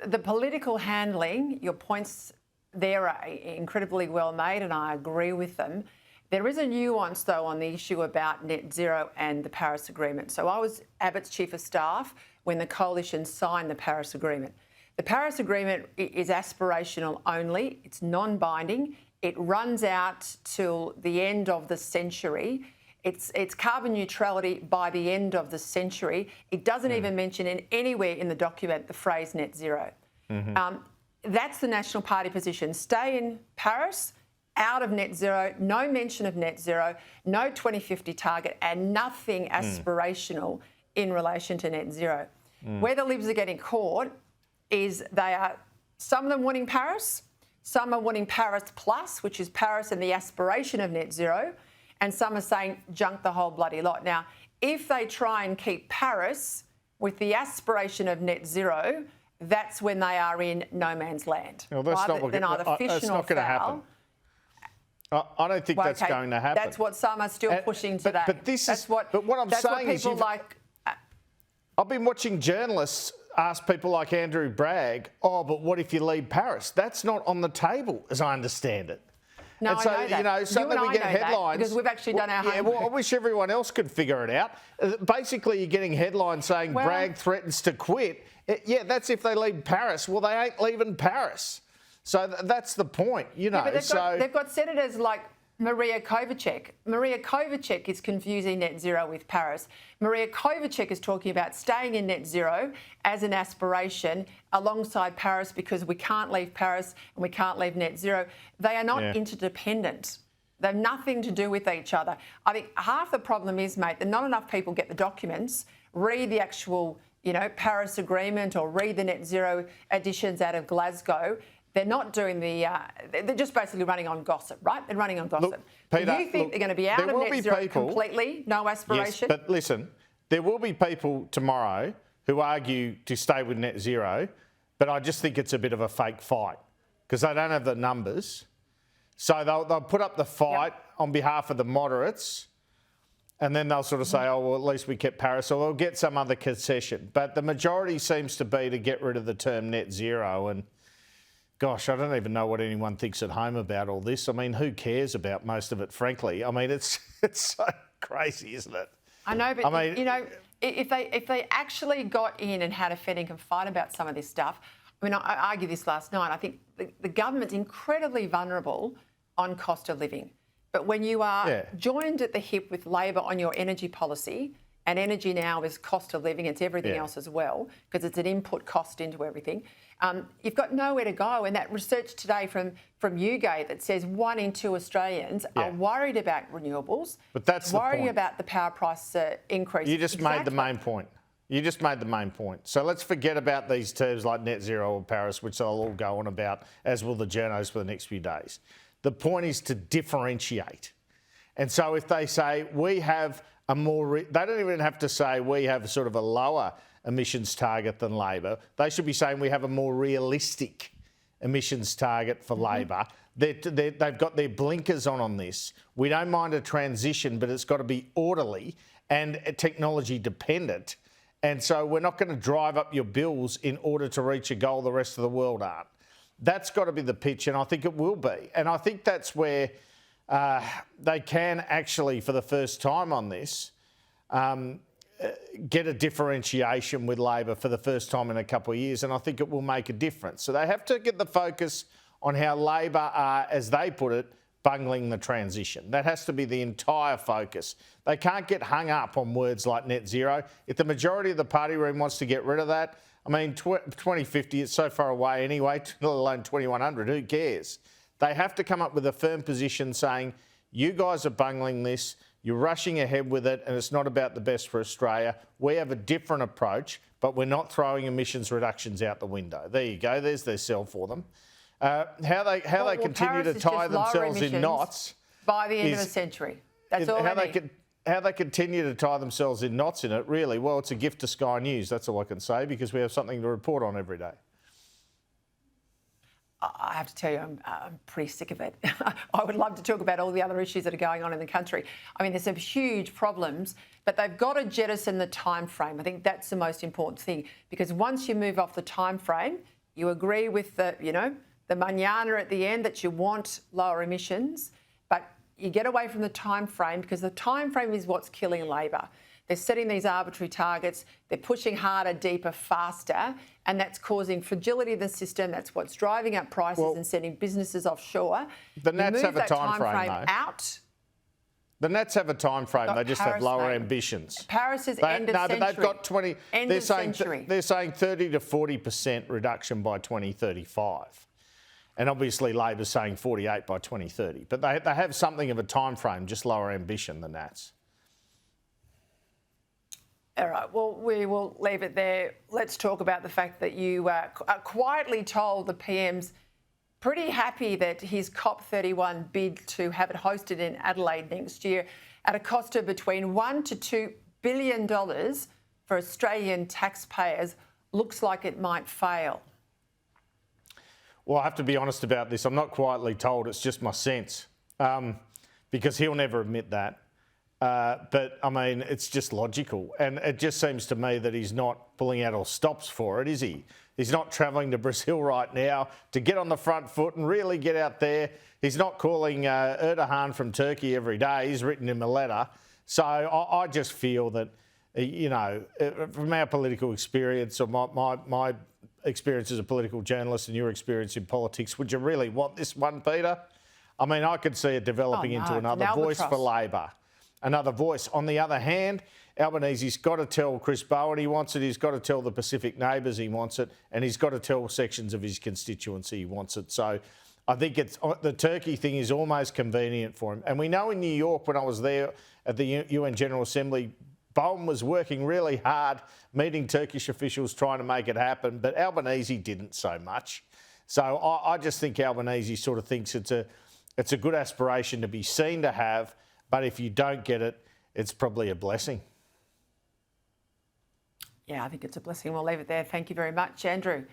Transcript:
the political handling, your points there are incredibly well made, and I agree with them. There is a nuance, though, on the issue about net zero and the Paris Agreement. So I was Abbott's Chief of Staff when the Coalition signed the Paris Agreement. The Paris Agreement is aspirational only. It's non-binding. It runs out till the end of the century. It's carbon neutrality by the end of the century. It doesn't even mention anywhere in the document the phrase net zero. That's the National Party position. Stay in Paris, out of net zero, no mention of net zero, no 2050 target, and nothing aspirational in relation to net zero. Where the Libs are getting caught is some of them wanting Paris, some are wanting Paris plus, which is Paris and the aspiration of net zero, and some are saying junk the whole bloody lot. Now, if they try and keep Paris with the aspiration of net zero, that's when they are in no man's land. Well, that's not going to happen. I don't think that's going to happen. That's what some are still pushing today. But what I'm saying is, I've been watching journalists ask people like Andrew Bragg, but what if you leave Paris? That's not on the table, as I understand it. No, and so, I know that. You know, so that we get headlines. Because we've actually done our homework. Yeah, well, I wish everyone else could figure it out. Basically, you're getting headlines saying Bragg threatens to quit. Yeah, that's if they leave Paris. Well, they ain't leaving Paris. So that's the point, you know. But they've got senators like Maria Kovacek. Maria Kovacek is confusing net zero with Paris. Maria Kovacek is talking about staying in net zero as an aspiration alongside Paris because we can't leave Paris and we can't leave net zero. They are not interdependent. They have nothing to do with each other. I think half the problem is, mate, that not enough people get the documents, read the actual, Paris Agreement or read the net zero additions out of Glasgow. They're not doing they're just basically running on gossip, right? They're running on gossip. Look, Peta, you think they're going to be out of net zero completely, no aspiration? Yes, but listen, there will be people tomorrow who argue to stay with net zero, but I just think it's a bit of a fake fight because they don't have the numbers. So they'll put up the fight on behalf of the moderates, and then they'll sort of say, oh, well, at least we kept Paris, or they'll get some other concession. But the majority seems to be to get rid of the term net zero. And gosh, I don't even know what anyone thinks at home about all this. I mean, who cares about most of it, frankly? I mean, it's so crazy, isn't it? I know, but, if they actually got in and had a fair and fight about some of this stuff, I mean, I argued this last night. I think the government's incredibly vulnerable on cost of living. But when you are joined at the hip with Labor on your energy policy, and energy now is cost of living, it's everything else as well, because it's an input cost into everything. You've got nowhere to go. And that research today from UGA that says 1 in 2 Australians are worried about renewables, but that's worried about the power price increase. You just made the main point. You just made the main point. So let's forget about these terms like net zero or Paris, which they'll all go on about, as will the journos for the next few days. The point is to differentiate. And so if they say we have a more... they don't even have to say we have sort of a lower emissions target than Labor. They should be saying we have a more realistic emissions target for Labor. They've got their blinkers on this. We don't mind a transition, but it's got to be orderly and technology dependent. And so we're not going to drive up your bills in order to reach a goal the rest of the world aren't. That's got to be the pitch, and I think it will be. And I think that's where they can actually, for the first time on this, get a differentiation with Labor for the first time in a couple of years, and I think it will make a difference. So they have to get the focus on how Labor are, as they put it, bungling the transition. That has to be the entire focus. They can't get hung up on words like net zero. If the majority of the party room wants to get rid of that, I mean, 2050 is so far away anyway, let alone 2100, who cares? They have to come up with a firm position saying, you guys are bungling this, you're rushing ahead with it, and it's not about the best for Australia. We have a different approach, but we're not throwing emissions reductions out the window. There you go, there's their sell for them. How they continue to tie themselves in knots by the end of the century. That's all how they continue to tie themselves in knots in it, really, well, it's a gift to Sky News, that's all I can say, because we have something to report on every day. I have to tell you, I'm pretty sick of it. I would love to talk about all the other issues that are going on in the country. I mean, there's some huge problems, but they've got to jettison the time frame. I think that's the most important thing, because once you move off the time frame, You agree with the, the manana at the end that you want lower emissions, but you get away from the time frame because the time frame is what's killing Labor. They're setting these arbitrary targets, they're pushing harder, deeper, faster, and that's causing fragility of the system. That's what's driving up prices and sending businesses offshore. The Nats have a time frame, though. Out. The Nats have a time frame. They just have lower ambitions. Paris is end of century. But they've got 20. They're saying 30 to 40% reduction by 2035, and obviously Labor's saying 48 by 2030. But they have something of a time frame, just lower ambition than Nats. All right, well, we will leave it there. Let's talk about the fact that you quietly told the PM's pretty happy that his COP31 bid to have it hosted in Adelaide next year at a cost of between $1 to $2 billion for Australian taxpayers looks like it might fail. Well, I have to be honest about this. I'm not quietly told, it's just my sense, because he'll never admit that. But, I mean, it's just logical. And it just seems to me that he's not pulling out all stops for it, is he? He's not travelling to Brazil right now to get on the front foot and really get out there. He's not calling Erdogan from Turkey every day. He's written him a letter. So I just feel that, from our political experience or my experience as a political journalist and your experience in politics, would you really want this one, Peter? I mean, I could see it developing into another voice for Labor. Another voice. On the other hand, Albanese's got to tell Chris Bowen he wants it, he's got to tell the Pacific neighbours he wants it, and he's got to tell sections of his constituency he wants it. So I think the Turkey thing is almost convenient for him. And we know in New York, when I was there at the UN General Assembly, Bowen was working really hard, meeting Turkish officials, trying to make it happen, but Albanese didn't so much. So I just think Albanese sort of thinks it's a good aspiration to be seen to have, but if you don't get it, it's probably a blessing. Yeah, I think it's a blessing. We'll leave it there. Thank you very much, Andrew.